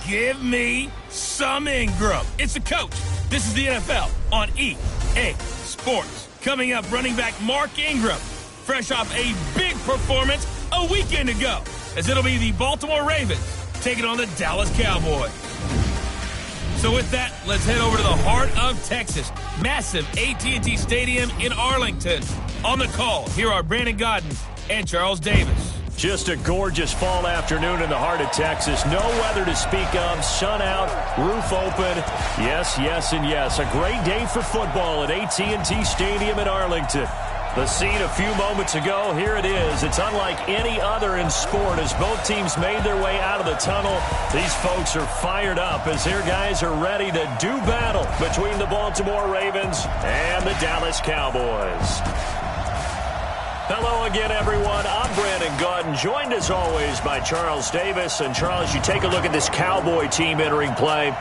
Give me some Ingram. It's the coach. This is the NFL on EA Sports. Coming up, running back Mark Ingram, fresh off a big performance a weekend ago, as it'll be the Baltimore Ravens taking on the Dallas Cowboys. So with that, let's head over to the heart of Texas. Massive AT&T Stadium in Arlington. On the call, here are Brandon Godden and Charles Davis. Just a gorgeous fall afternoon in the heart of Texas. No weather to speak of. Sun out, roof open. Yes, yes, and yes. A great day for football at AT&T Stadium in Arlington. The scene a few moments ago, here it is. It's unlike any other in sport as both teams made their way out of the tunnel. These folks are fired up as their guys are ready to do battle between the Baltimore Ravens and the Dallas Cowboys. Hello again, everyone. I'm Brandon Godden, joined as always by Charles Davis. And Charles, you take a look at this Cowboy team entering play.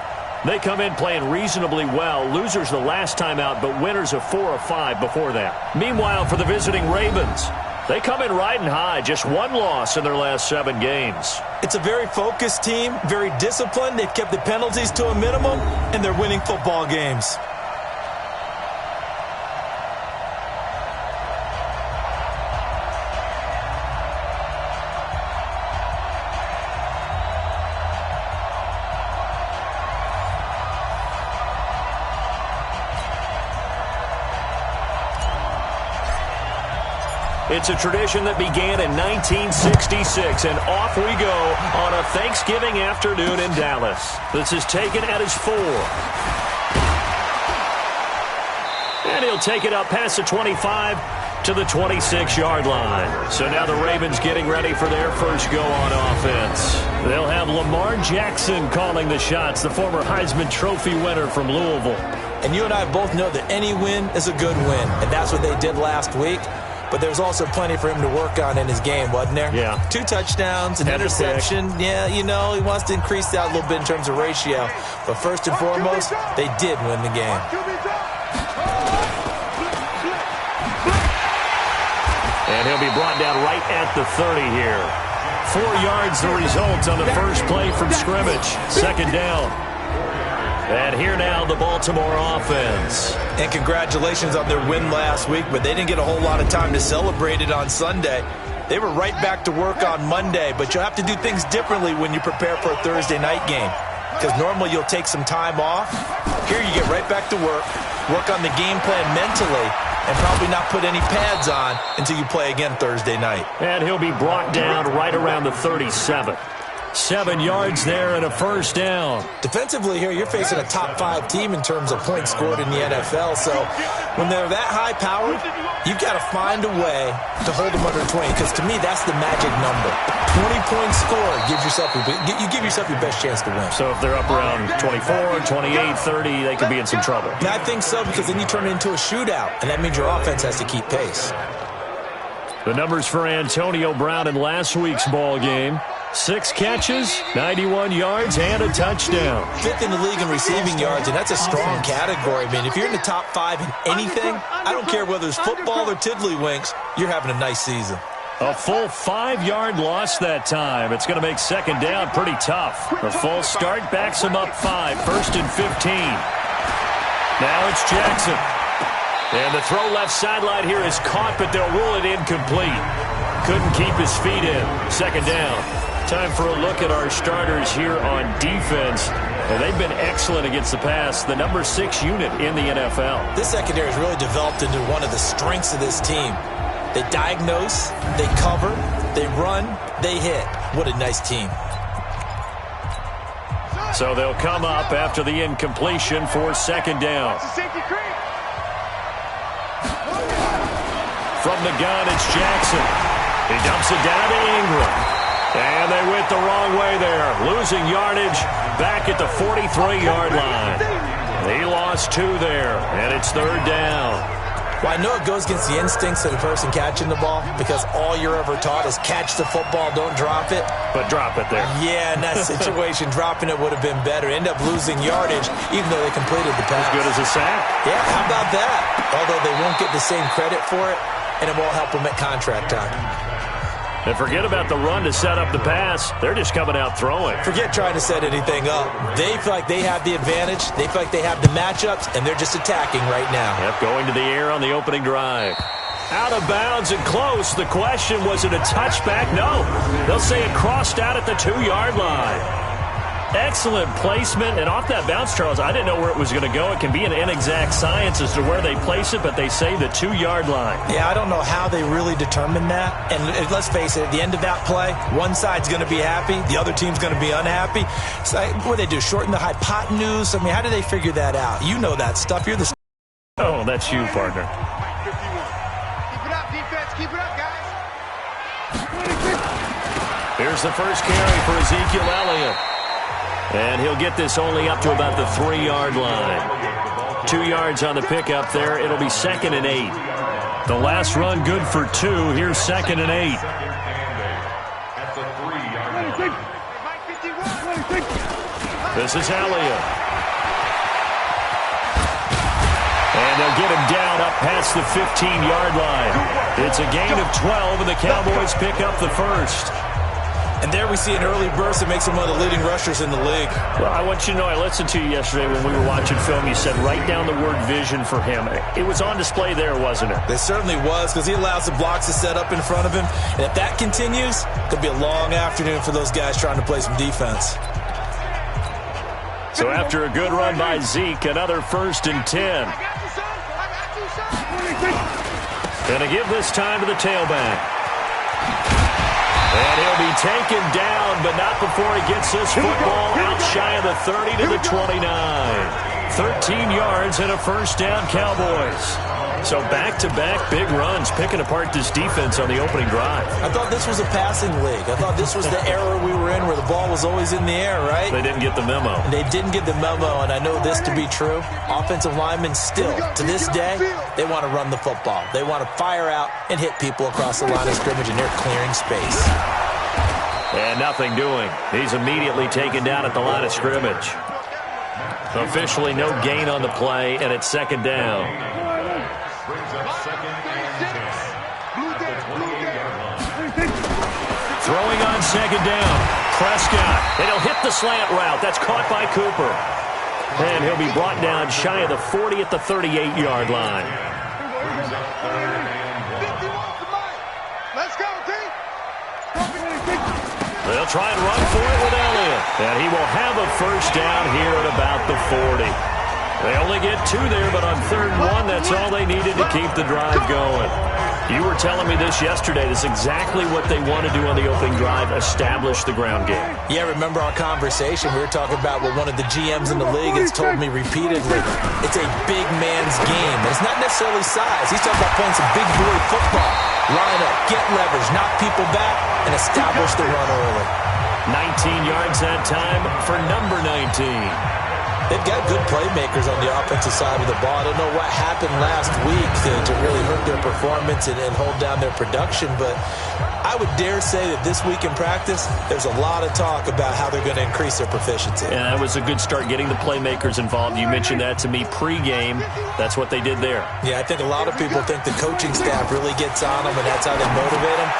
They come in playing reasonably well. Losers the last time out, but winners of 4 or 5 before that. Meanwhile, for the visiting Ravens, they come in riding high. Just one loss in their last 7 games. It's a very focused team, very disciplined. They've kept the penalties to a minimum, and they're winning football games. It's a tradition that began in 1966, and off we go on a Thanksgiving afternoon in Dallas. This is taken at his 4. And he'll take it up past the 25 to the 26-yard line. So now the Ravens getting ready for their first go on offense. They'll have Lamar Jackson calling the shots, the former Heisman Trophy winner from Louisville. And you and I both know that any win is a good win, and that's what they did last week. But there's also plenty for him to work on in his game, wasn't there? Yeah. 2 touchdowns, an interception. Yeah, you know, he wants to increase that a little bit in terms of ratio. But first and foremost, they did win the game. And he'll be brought down right at the 30 here. 4 yards the result on the first play from scrimmage. Second down. And here now, the Baltimore offense. And congratulations on their win last week, but they didn't get a whole lot of time to celebrate it on Sunday. They were right back to work on Monday, but you'll have to do things differently when you prepare for a Thursday night game. Because normally you'll take some time off. Here you get right back to work on the game plan mentally, and probably not put any pads on until you play again Thursday night. And he'll be brought down right around the 37. 7 yards there and a first down. Defensively here, you're facing a top 5 team in terms of points scored in the NFL. So when they're that high-powered, you've got to find a way to hold them under 20. Because to me, that's the magic number. 20 points scored gives yourself you give yourself your best chance to win. So if they're up around 24, 28, 30, they could be in some trouble. And I think so, because then you turn it into a shootout, and that means your offense has to keep pace. The numbers for Antonio Brown in last week's ball game. 6 catches, 91 yards, and a touchdown. 5th in the league in receiving yards, and that's a strong category. I mean, if you're in the top 5 in anything, I don't care whether it's football or tiddlywinks, you're having a nice season. A full 5-yard loss that time. It's going to make second down pretty tough. The false start backs him up 5, 1st and 15. Now it's Jackson. And the throw left sideline here is caught, but they'll rule it incomplete. Couldn't keep his feet in. Second down. Time for a look at our starters here on defense. And they've been excellent against the pass, the number 6 unit in the NFL. This secondary has really developed into one of the strengths of this team. They diagnose, they cover, they run, they hit. What a nice team. So they'll come up after the incompletion for second down. From the gun, it's Jackson. He dumps it down to Ingram. And they went the wrong way there. Losing yardage back at the 43-yard line. He lost 2 there, and it's third down. Well, I know it goes against the instincts of the person catching the ball, because all you're ever taught is catch the football, don't drop it. But drop it there. Yeah, in that situation, dropping it would have been better. End up losing yardage, even though they completed the pass. As good as a sack. Yeah, how about that? Although they won't get the same credit for it, and it won't help them at contract time. And forget about the run to set up the pass. They're just coming out throwing. Forget trying to set anything up. They feel like they have the advantage. They feel like they have the matchups, and they're just attacking right now. Yep, going to the air on the opening drive. Out of bounds and close. The question, was it a touchback? No. They'll say it crossed out at the 2-yard line. Excellent placement, and off that bounce, Charles, I didn't know where it was going to go. It can be an inexact science as to where they place it, but they say the 2-yard line. Yeah, I don't know how they really determined that. And let's face it, at the end of that play, one side's going to be happy, the other team's going to be unhappy. It's like, what do they do, shorten the hypotenuse? I mean, how do they figure that out? You know that stuff. You're the... Oh, that's you, partner. Keep it up, defense. Keep it up, guys. Here's the first carry for Ezekiel Elliott. And he'll get this only up to about the 3-yard line. 2 yards on the pickup there. It'll be 2nd and 8. The last run good for 2. Here's 2nd and 8. This is Elliott. And they'll get him down up past the 15-yard line. It's a gain of 12, and the Cowboys pick up the first. And there we see an early burst that makes him one of the leading rushers in the league. Well, I want you to know, I listened to you yesterday when we were watching film. You said write down the word vision for him. It was on display there, wasn't it? It certainly was, because he allows the blocks to set up in front of him. And if that continues, it could be a long afternoon for those guys trying to play some defense. So after a good run by Zeke, another 1st and 10. Gonna give this time to the tailback. And he'll be taken down, but not before he gets this football out shy of the 30 to the 29. 13 yards and a first down, Cowboys. So back-to-back big runs, picking apart this defense on the opening drive. I thought this was a passing league. I thought this was the era we were in where the ball was always in the air, right? They didn't get the memo. And they didn't get the memo, and I know this to be true. Offensive linemen still, to this day, they want to run the football. They want to fire out and hit people across the line of scrimmage, and they're clearing space. And nothing doing. He's immediately taken down at the line of scrimmage. Officially no gain on the play, and it's 2nd down. Throwing on 2nd down. Prescott. And he'll hit the slant route. That's caught by Cooper. And he'll be brought down shy of the 40 at the 38-yard line. Let's go, T. They'll try and run for it with Elliott. And he will have a first down here at about the 40. They only get 2 there, but on 3rd and 1, that's all they needed to keep the drive going. You were telling me this yesterday. That's exactly what they want to do on the opening drive, establish the ground game. Yeah, remember our conversation? We were talking about what one of the GMs in the league has told me repeatedly. It's a big man's game. It's not necessarily size. He's talking about playing some big boy football. Line up, get leverage, knock people back, and establish the run early. 19 yards that time for number 19. They've got good playmakers on the offensive side of the ball. I don't know what happened last week to really hurt their performance and hold down their production, but I would dare say that this week in practice, there's a lot of talk about how they're going to increase their proficiency. And that was a good start, getting the playmakers involved. You mentioned that to me pregame. That's what they did there. Yeah, I think a lot of people think the coaching staff really gets on them, and that's how they motivate them.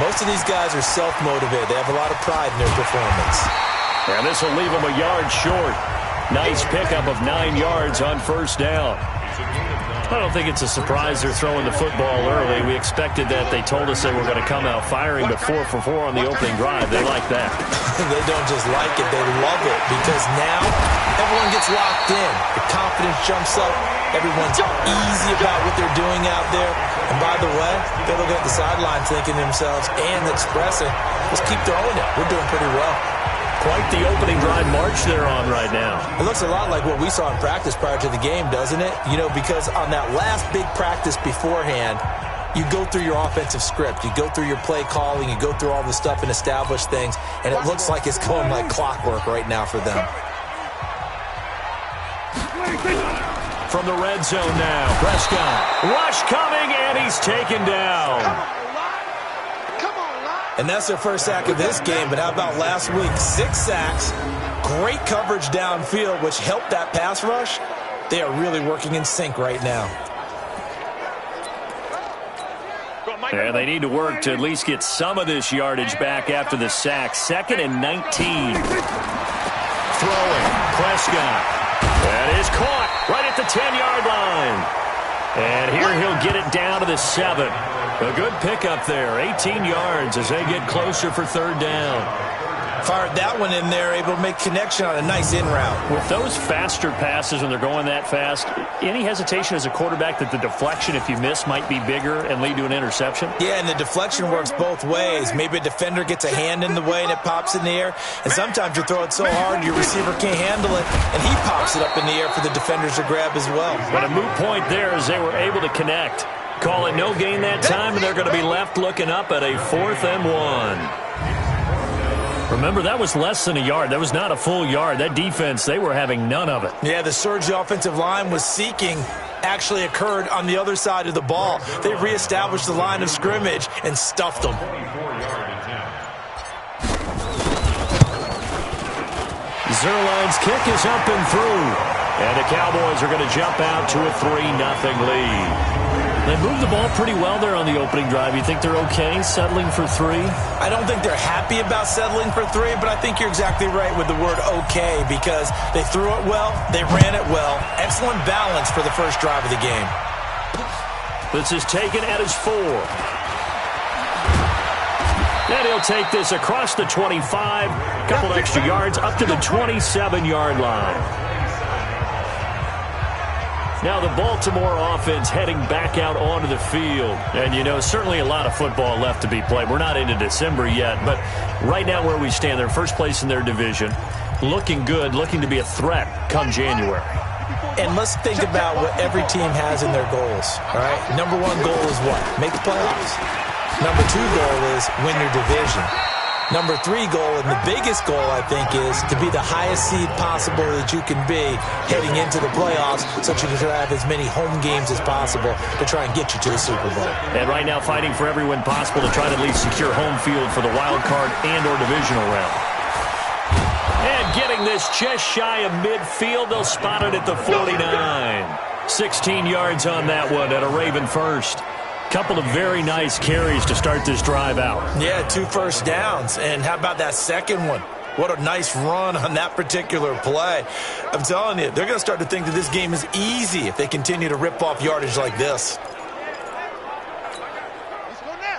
Most of these guys are self-motivated. They have a lot of pride in their performance. And this will leave them a yard short. Nice pickup of 9 yards on 1st down. I don't think it's a surprise they're throwing the football early. We expected that. They told us they were going to come out firing, but 4 for 4 on the opening drive. They like that. They don't just like it, they love it, because now everyone gets locked in. The confidence jumps up. Everyone's easy about what they're doing out there. And by the way, they're looking at the sideline thinking to themselves and expressing, let's keep throwing it. We're doing pretty well. Quite the opening drive march they're on right now. It looks a lot like what we saw in practice prior to the game, doesn't it? You know, because on that last big practice beforehand, you go through your offensive script. You go through your play calling. You go through all the stuff and establish things. And it looks like it's going like clockwork right now for them. From the red zone now, Prescott. Rush coming, and he's taken down. And that's their first sack of this game. But how about last week? 6 sacks, great coverage downfield, which helped that pass rush. They are really working in sync right now. And they need to work to at least get some of this yardage back after the sack. 2nd and 19. Throwing. Prescott. That is caught right at the 10-yard line. And here he'll get it down to the 7. A good pickup there. 18 yards as they get closer for 3rd down. Fired that one in there, able to make connection on a nice in route. With those faster passes when they're going that fast, any hesitation as a quarterback that the deflection, if you miss, might be bigger and lead to an interception? Yeah, and the deflection works both ways. Maybe a defender gets a hand in the way and it pops in the air. And sometimes you throw it so hard your receiver can't handle it, and he pops it up in the air for the defenders to grab as well. But a moot point there as they were able to connect. Call it no gain that time, and they're going to be left looking up at a 4th and 1. Remember, that was less than a yard. That was not a full yard. That defense, they were having none of it. Yeah, the surge the offensive line was seeking actually occurred on the other side of the ball. They reestablished the line of scrimmage and stuffed them. Zerline's kick is up and through. And the Cowboys are going to jump out to a 3-0 lead. They moved the ball pretty well there on the opening drive. You think they're okay settling for 3? I don't think they're happy about settling for 3, but I think you're exactly right with the word okay, because they threw it well, they ran it well. Excellent balance for the first drive of the game. This is taken at his 4. And he'll take this across the 25, couple extra yards up to the 27-yard line. Now the Baltimore offense heading back out onto the field. And, you know, certainly a lot of football left to be played. We're not into December yet, but right now where we stand, they're first place in their division. Looking good, looking to be a threat come January. And let's think about what every team has in their goals, all right? Number 1 goal is what? Make the playoffs. Number 2 goal is win your division. Number 3 goal, and the biggest goal, I think, is to be the highest seed possible that you can be heading into the playoffs, so that you can have as many home games as possible to try and get you to the Super Bowl. And right now fighting for every win possible to try to at least secure home field for the wild card and or divisional round. And getting this just shy of midfield, they'll spot it at the 49. 16 yards on that one at a Raven first. Couple of very nice carries to start this drive out. Yeah, 2 first downs. And how about that second one? What a nice run on that particular play. I'm telling you, they're going to start to think that this game is easy if they continue to rip off yardage like this. Let's go now.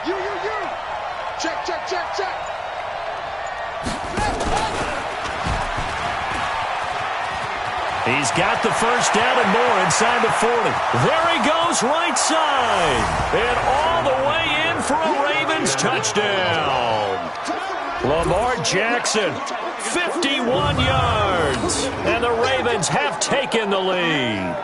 You. Check. He's got the first down and more inside the 40. There he goes, right side. And all the way in for a Ravens touchdown. Lamar Jackson, 51 yards. And the Ravens have taken the lead.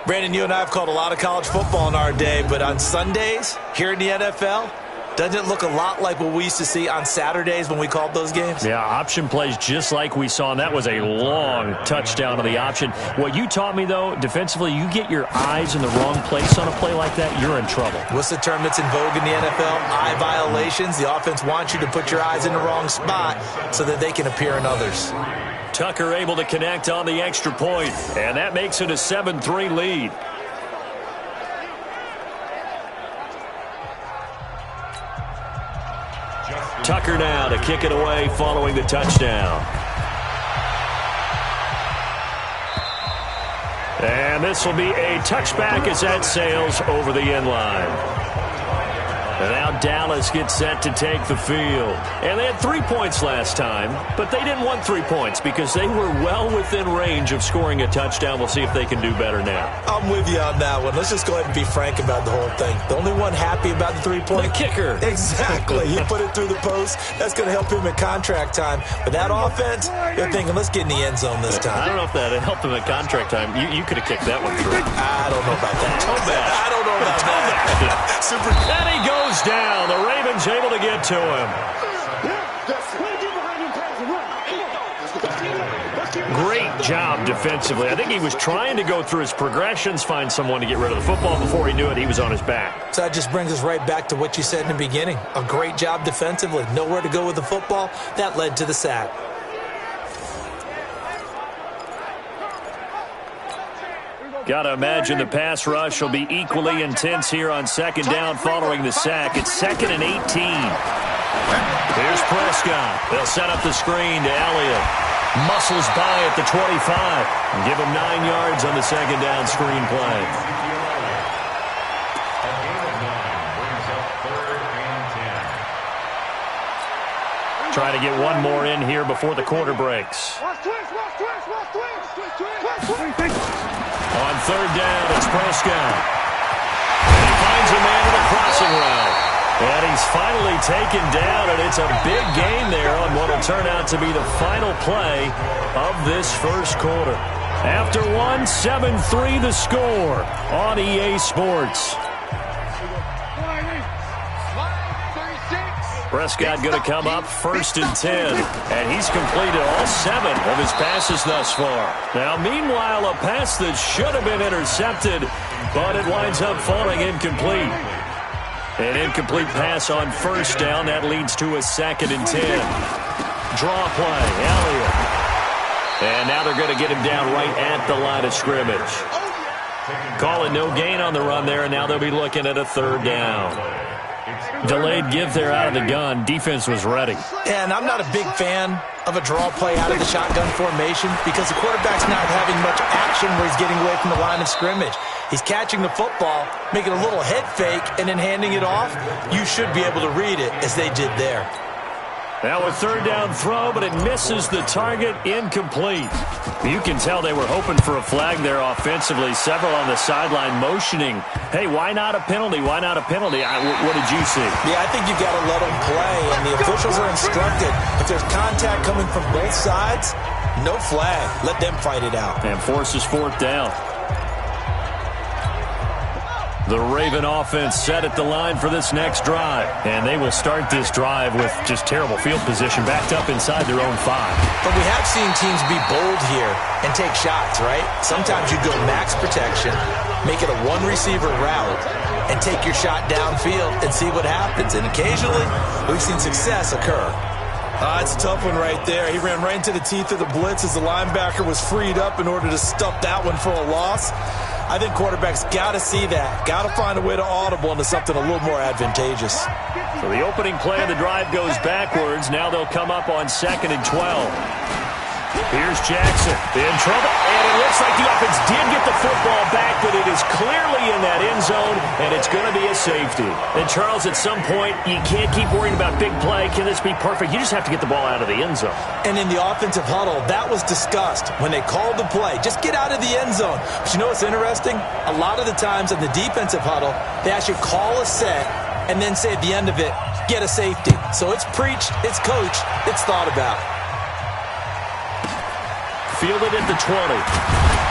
Brandon, you and I have called a lot of college football in our day, but on Sundays, here in the NFL, doesn't it look a lot like what we used to see on Saturdays when we called those games? Yeah, option plays just like we saw, and that was a long touchdown to the option. What you taught me, though, defensively, you get your eyes in the wrong place on a play like that, you're in trouble. What's the term that's in vogue in the NFL? Eye violations. The offense wants you to put your eyes in the wrong spot so that they can appear in others. Tucker able to connect on the extra point, and that makes it a 7-3 lead. Tucker now to kick it away following the touchdown. And this will be a touchback as that sails over the end line. And now Dallas gets set to take the field. And they had 3 points last time, but they didn't want 3 points because they were well within range of scoring a touchdown. We'll see if they can do better now. I'm with you on that one. Let's just go ahead and be frank about the whole thing. The only one happy about the 3-point? The kicker. Exactly. He put it through the post. That's going to help him at contract time. But that offense, they're thinking, let's get in the end zone this time. I don't know if that helped him at contract time. You could have kicked that one through. I don't know about that. I don't know about that. Super. And he goes down. The Ravens able to get to him. Great job defensively. I think he was trying to go through his progressions, find someone to get rid of the football. Before he knew it, he was on his back. So that just brings us right back to what you said in the beginning. A great job defensively. Nowhere to go with the football. That led to the sack. Got to imagine the pass rush will be equally intense here on second down following the sack. It's 2nd and 18. Here's Prescott. They'll set up the screen to Elliott. Muscles by at the 25. And give him 9 yards on the second down screen play. Trying to get one more in here before the quarter breaks. On third down, it's Prescott. And he finds a man in a crossing route. And he's finally taken down, and it's a big gain there on what will turn out to be the final play of this first quarter. After one, 7-3 the score on EA Sports. Prescott going to come up 1st and 10, and he's completed all 7 of his passes thus far. Now, meanwhile, a pass that should have been intercepted, but it winds up falling incomplete. An incomplete pass on 1st down. That leads to a 2nd and 10. Draw play, Elliott. And now they're going to get him down right at the line of scrimmage. Call it no gain on the run there, and now they'll be looking at a 3rd down. Delayed give there out of the gun. Defense was ready. And I'm not a big fan of a draw play out of the shotgun formation because the quarterback's not having much action where he's getting away from the line of scrimmage. He's catching the football, making a little head fake, and then handing it off. You should be able to read it as they did there. Now a 3rd down throw, but it misses the target, incomplete. You can tell they were hoping for a flag there offensively. Several on the sideline motioning, hey, why not a penalty? Why not a penalty? What did you see? Yeah, I think you've got to let them play, and the officials are instructed. If there's contact coming from both sides, no flag. Let them fight it out. And forces 4th down. The Raven offense set at the line for this next drive. And they will start this drive with just terrible field position, backed up inside their own 5. But we have seen teams be bold here and take shots, right? Sometimes you go max protection, make it a one-receiver route, and take your shot downfield and see what happens. And occasionally, we've seen success occur. It's a tough one right there. He ran right into the teeth of the blitz as the linebacker was freed up in order to stuff that one for a loss. I think quarterbacks got to see that. Got to find a way to audible into something a little more advantageous. So the opening play of the drive goes backwards. Now they'll come up on 2nd and 12. Here's Jackson in trouble, and it looks like the offense did get the football back, but it is clearly in that end zone, and it's going to be a safety. And, Charles, at some point, you can't keep worrying about big play. Can this be perfect? You just have to get the ball out of the end zone. And in the offensive huddle, that was discussed when they called the play. Just get out of the end zone. But you know what's interesting? A lot of the times in the defensive huddle, they actually call a set and then say at the end of it, get a safety. So it's preached, it's coached, it's thought about. Fielded at the 20.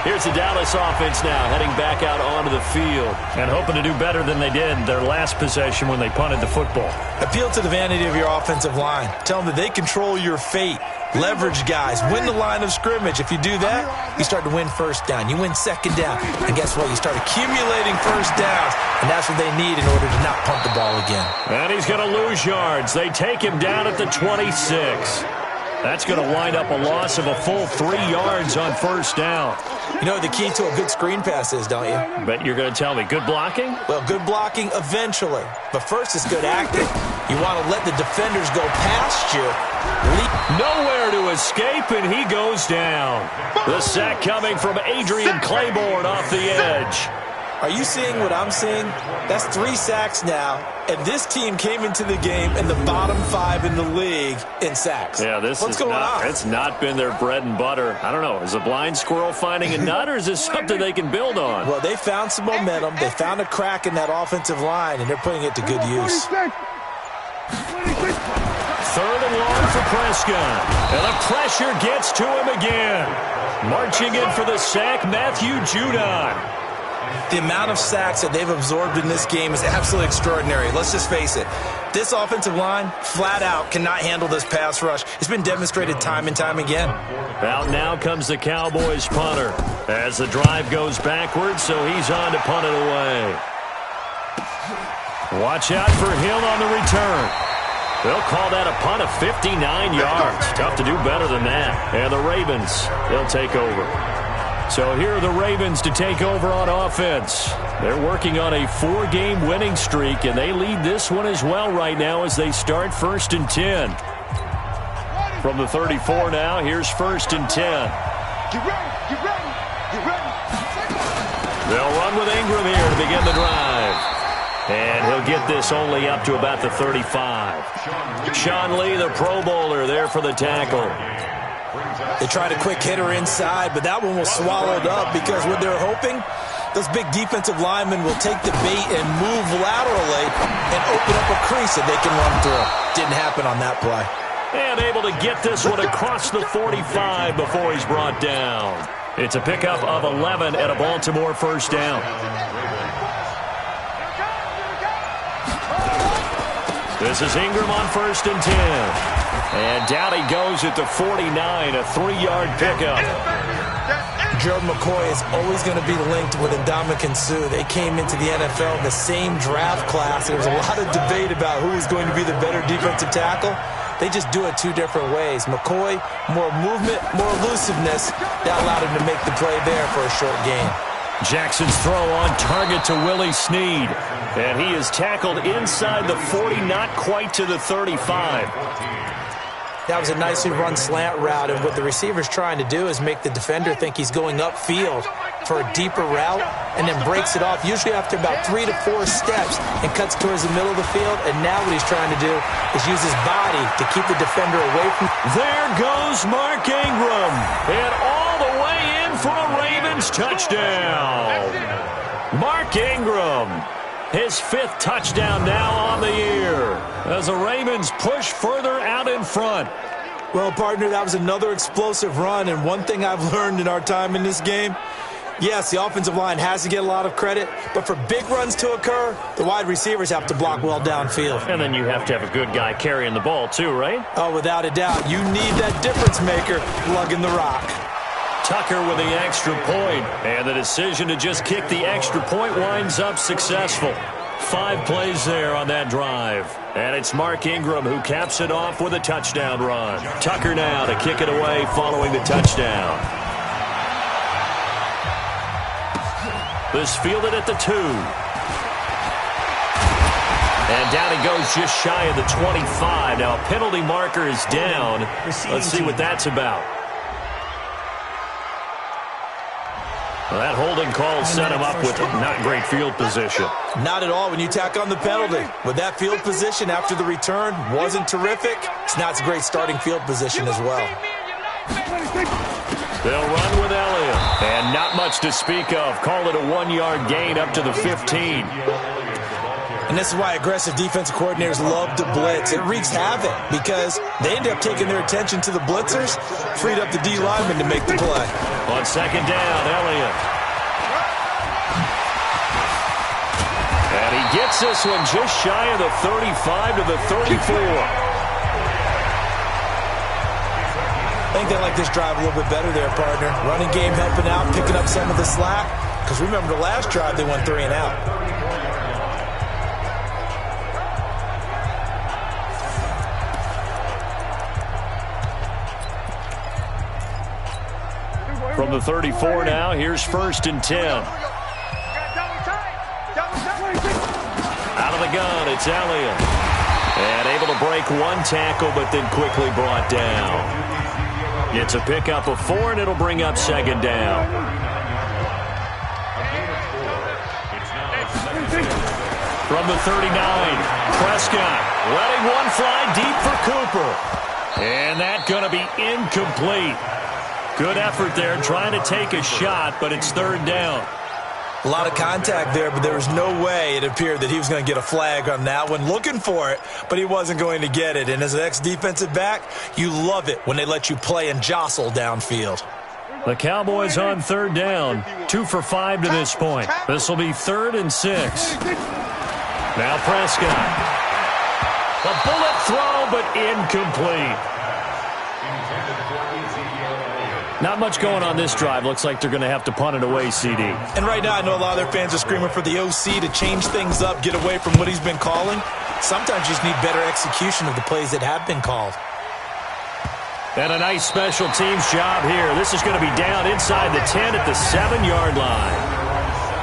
Here's the Dallas offense now, heading back out onto the field and hoping to do better than they did their last possession when they punted the football. Appeal to the vanity of your offensive line. Tell them that they control your fate. Leverage guys. Win the line of scrimmage. If you do that, you start to win 1st down. You win 2nd down. And guess what? You start accumulating 1st downs. And that's what they need in order to not punt the ball again. And he's going to lose yards. They take him down at the 26. That's going to wind up a loss of a full 3 yards on 1st down. You know what the key to a good screen pass is, don't you? Bet you're going to tell me. Good blocking? Well, good blocking eventually. But first is good acting. You want to let the defenders go past you. Nowhere to escape, and he goes down. The sack coming from Adrian Claiborne off the edge. Are you seeing what I'm seeing? That's 3 sacks now, and this team came into the game in the bottom 5 in the league in sacks. Yeah, What's going on? It's not been their bread and butter. I don't know. Is a blind squirrel finding a nut, or is this something they can build on? Well, they found some momentum. They found a crack in that offensive line, and they're putting it to good use. 3rd and long for Prescott. And the pressure gets to him again. Marching in for the sack, Matthew Judon. The amount of sacks that they've absorbed in this game is absolutely extraordinary. Let's just face it. This offensive line, flat out, cannot handle this pass rush. It's been demonstrated time and time again. Out now comes the Cowboys punter as the drive goes backwards, so he's on to punt it away. Watch out for Hill on the return. They'll call that a punt of 59 yards. Tough to do better than that. And the Ravens, they'll take over. So here are the Ravens to take over on offense. They're working on a 4-game winning streak, and they lead this one as well right now as they start 1st and 10. From the 34 now, here's 1st and 10. Get ready, get ready, get ready. They'll run with Ingram here to begin the drive. And he'll get this only up to about the 35. Sean Lee, the Pro Bowler, there for the tackle. They tried a quick hitter inside, but that one was swallowed up because what they're hoping, those big defensive linemen will take the bait and move laterally and open up a crease that they can run through. Didn't happen on that play. And able to get this one across the 45 before he's brought down. It's a pickup of 11 at a Baltimore 1st down. This is Ingram on 1st and 10. And down he goes at the 49, a 3-yard pickup. Gerald McCoy is always going to be linked with Ndamukong Suh. They came into the NFL in the same draft class. There was a lot of debate about who was going to be the better defensive tackle. They just do it 2 different ways. McCoy, more movement, more elusiveness. That allowed him to make the play there for a short gain. Jackson's throw on target to Willie Snead. And he is tackled inside the 40, not quite to the 35. That was a nicely run slant route, and what the receiver's trying to do is make the defender think he's going upfield for a deeper route and then breaks it off, usually after about 3 to 4 steps, and cuts towards the middle of the field. And now what he's trying to do is use his body to keep the defender away from. There goes Mark Ingram, and all the way in for a Ravens touchdown. Mark Ingram, his 5th touchdown now on the year as the Ravens push further out in front. Well, partner, that was another explosive run, and one thing I've learned in our time in this game, yes, the offensive line has to get a lot of credit, but for big runs to occur, the wide receivers have to block well downfield. And then you have to have a good guy carrying the ball too, right? Oh, without a doubt. You need that difference maker lugging the rock. Tucker with the extra point, and the decision to just kick the extra point winds up successful. 5 plays there on that drive. And it's Mark Ingram who caps it off with a touchdown run. Tucker now to kick it away following the touchdown. This fielded at the 2. And down he goes just shy of the 25. Now a penalty marker is down. Let's see what that's about. Well, that holding call set him up with not great field position. Not at all when you tack on the penalty. With that field position after the return wasn't terrific. It's not a great starting field position as well. They'll run with Elliott. And not much to speak of. Call it a 1-yard gain up to the 15. And this is why aggressive defensive coordinators love to blitz. It wreaks havoc because they end up taking their attention to the blitzers, freed up the D lineman to make the play. On 2nd down, Elliott. And he gets this one just shy of the 35 to the 34. I think they like this drive a little bit better there, partner. Running game helping out, picking up some of the slack. Because remember the last drive, they went 3 and out. From the 34 now, here's 1st and 10. Out of the gun, it's Elliott. And able to break 1 tackle, but then quickly brought down. It's a pickup of 4, and it'll bring up 2nd down. From the 39, Prescott letting one fly deep for Cooper. And that's going to be incomplete. Good effort there, trying to take a shot, but it's 3rd down. A lot of contact there, but there was no way it appeared that he was going to get a flag on that one. Looking for it, but he wasn't going to get it. And as an ex-defensive back, you love it when they let you play and jostle downfield. The Cowboys on 3rd down, 2 for 5 to this point. This will be 3rd and 6. Now Prescott. A bullet throw, but incomplete. Not much going on this drive. Looks like they're going to have to punt it away, CD. And right now, I know a lot of their fans are screaming for the OC to change things up, get away from what he's been calling. Sometimes you just need better execution of the plays that have been called. And a nice special teams job here. This is going to be down inside the 10 at the 7-yard line.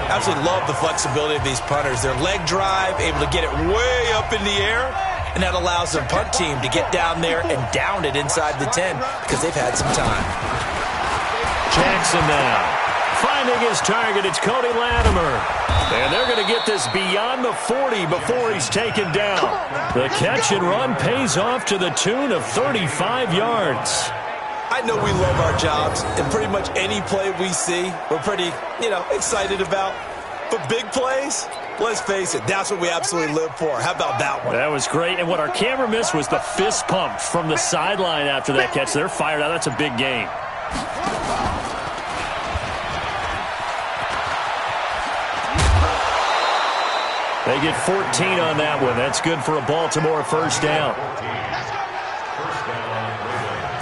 Absolutely love the flexibility of these punters. Their leg drive, able to get it way up in the air, and that allows the punt team to get down there and down it inside the 10 because they've had some time. Jackson now. Finding his target, it's Cody Latimer. And they're going to get this beyond the 40 before he's taken down. The catch and run pays off to the tune of 35 yards. I know we love our jobs, and pretty much any play we see, we're pretty, excited about. But big plays, let's face it, that's what we absolutely live for. How about that one? That was great, and what our camera missed was the fist pump from the sideline after that catch. They're fired out. That's a big game. They get 14 on that one. That's good for a Baltimore first down.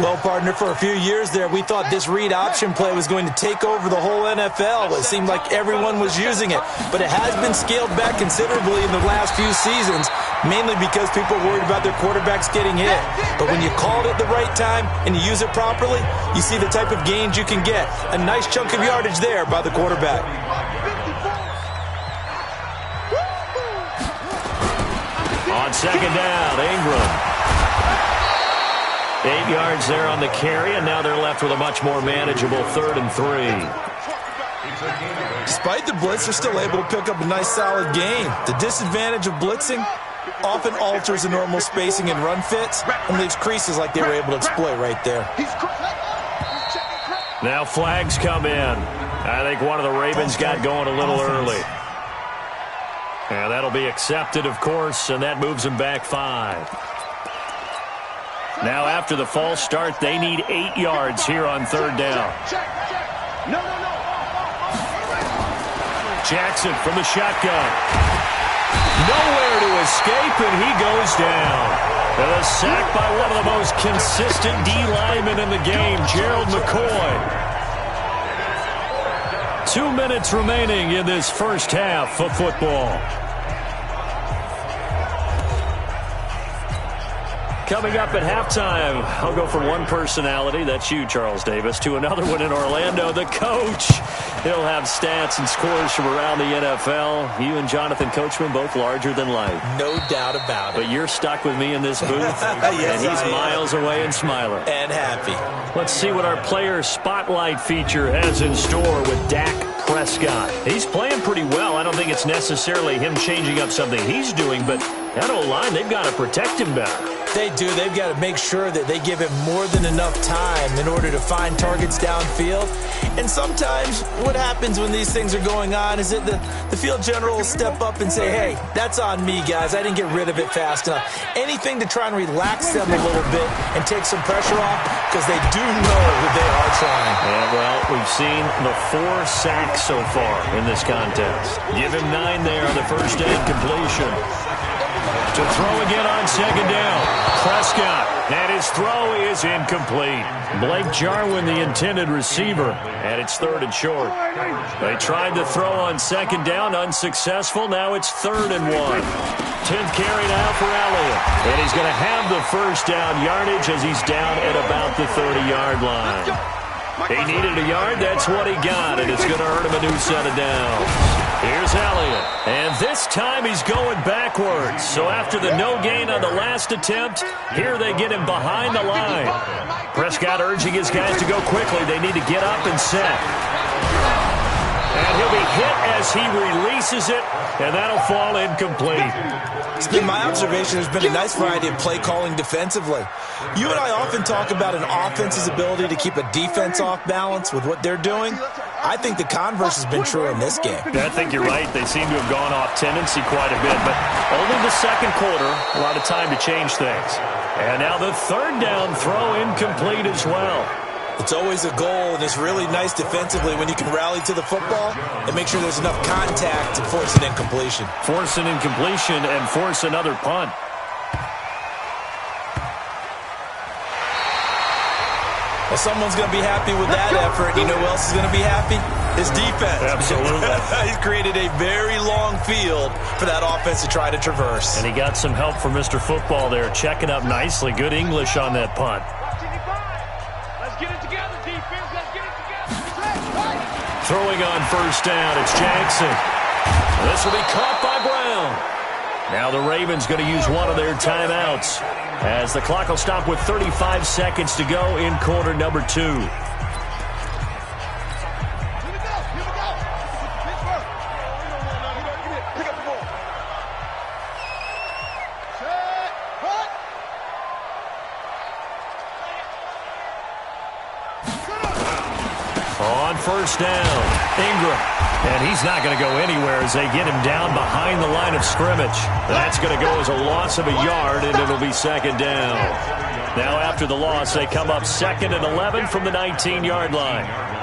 Well, partner, for a few years there, we thought this read option play was going to take over the whole NFL. It seemed like everyone was using it. But it has been scaled back considerably in the last few seasons, mainly because people are worried about their quarterbacks getting hit. But when you call it at the right time and you use it properly, you see the type of gains you can get. A nice chunk of yardage there by the quarterback. On second down, Ingram. 8 yards there on the carry, and now they're left with a much more manageable 3rd and 3. Despite the blitz, they're still able to pick up a nice, solid gain. The disadvantage of blitzing often alters the normal spacing and run fits and leaves creases like they were able to exploit right there. Now flags come in. I think one of the Ravens got going a little early. And that'll be accepted, of course, and that moves them back 5. Now, after the false start, they need 8 yards here on 3rd down. Jackson from the shotgun. Nowhere to escape, and he goes down. And a sack by one of the most consistent D linemen in the game, Gerald McCoy. 2 minutes remaining in this first half of football. Coming up at halftime, I'll go from one personality, that's you, Charles Davis, to another one in Orlando, the coach. He'll have stats and scores from around the NFL. You and Jonathan Coachman, both larger than life. No doubt about it. But you're stuck with me in this booth, yes, and he's miles away and smiling. And happy. Let's see what our player spotlight feature has in store with Dak Prescott. He's playing pretty well. I don't think it's necessarily him changing up something he's doing, but that O-line, they've got to protect him better. They do. They've got to make sure that they give him more than enough time in order to find targets downfield. And sometimes what happens when these things are going on is that the field general will step up and say, hey, that's on me, guys. I didn't get rid of it fast enough. Anything to try and relax them a little bit and take some pressure off because they do know that they are trying. Yeah, well, we've seen the 4 sacks so far in this contest. Give him 9 there on the first down completion. To throw again on second down. Prescott, and his throw is incomplete. Blake Jarwin, the intended receiver, and it's 3rd and short. They tried to throw on second down, unsuccessful. Now it's 3rd and 1. 10th carry now for Elliott. And he's going to have the first down yardage as he's down at about the 30-yard line. He needed a yard, that's what he got, and it's going to earn him a new set of downs. Here's Elliott, and this time he's going backwards. So after the no gain on the last attempt, here they get him behind the line. Prescott urging his guys to go quickly. They need to get up and set. And he'll be hit as he releases it, and that'll fall incomplete. It's been my observation there's been a nice variety of play calling defensively. You and I often talk about an offense's ability to keep a defense off balance with what they're doing. I think the converse has been true in this game. I think you're right. They seem to have gone off tendency quite a bit, but only the second quarter, a lot of time to change things. And now the 3rd down throw incomplete as well. It's always a goal, and it's really nice defensively when you can rally to the football and make sure there's enough contact to force an incompletion. Force an incompletion and force another punt. Well, someone's going to be happy with that effort. You know who else is going to be happy? His defense. Absolutely. He's created a very long field for that offense to try to traverse. And he got some help from Mr. Football there, checking up nicely. Good English on that punt. Let's get it together, defense. Let's get it together. Throwing on first down, it's Jackson. This will be caught by Brown. Now the Ravens going to use one of their timeouts as the clock will stop with 35 seconds to go in quarter number 2. On first down, Ingram. And he's not going to go anywhere as they get him down behind the line of scrimmage. That's going to go as a loss of a yard, and it'll be second down. Now after the loss, they come up 2nd and 11 from the 19-yard line.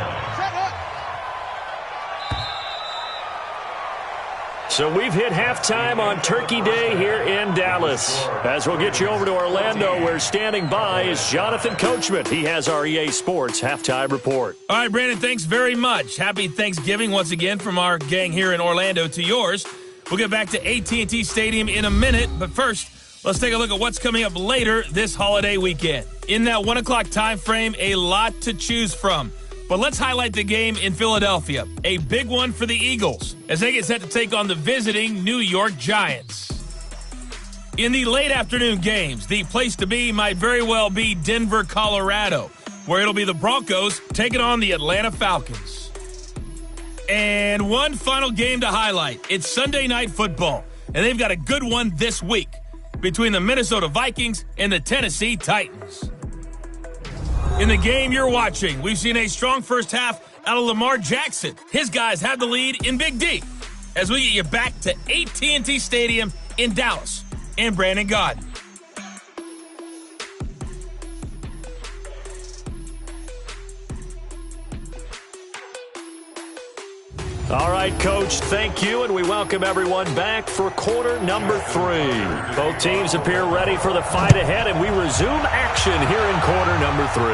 So we've hit halftime on Turkey Day here in Dallas. As we'll get you over to Orlando, where standing by is Jonathan Coachman. He has our EA Sports halftime report. All right, Brandon, thanks very much. Happy Thanksgiving once again from our gang here in Orlando to yours. We'll get back to AT&T Stadium in a minute, but first, let's take a look at what's coming up later this holiday weekend. In that 1 o'clock time frame, a lot to choose from. But let's highlight the game in Philadelphia, a big one for the Eagles, as they get set to take on the visiting New York Giants. In the late afternoon games, the place to be might very well be Denver, Colorado, where it'll be the Broncos taking on the Atlanta Falcons. And one final game to highlight. It's Sunday Night Football, and they've got a good one this week between the Minnesota Vikings and the Tennessee Titans. In the game you're watching, we've seen a strong first half out of Lamar Jackson. His guys have the lead in Big D as we get you back to AT&T Stadium in Dallas and Brandon Gaudin. All right, Coach, thank you, and we welcome everyone back for quarter number 3. Both teams appear ready for the fight ahead, and we resume action here in quarter number 3.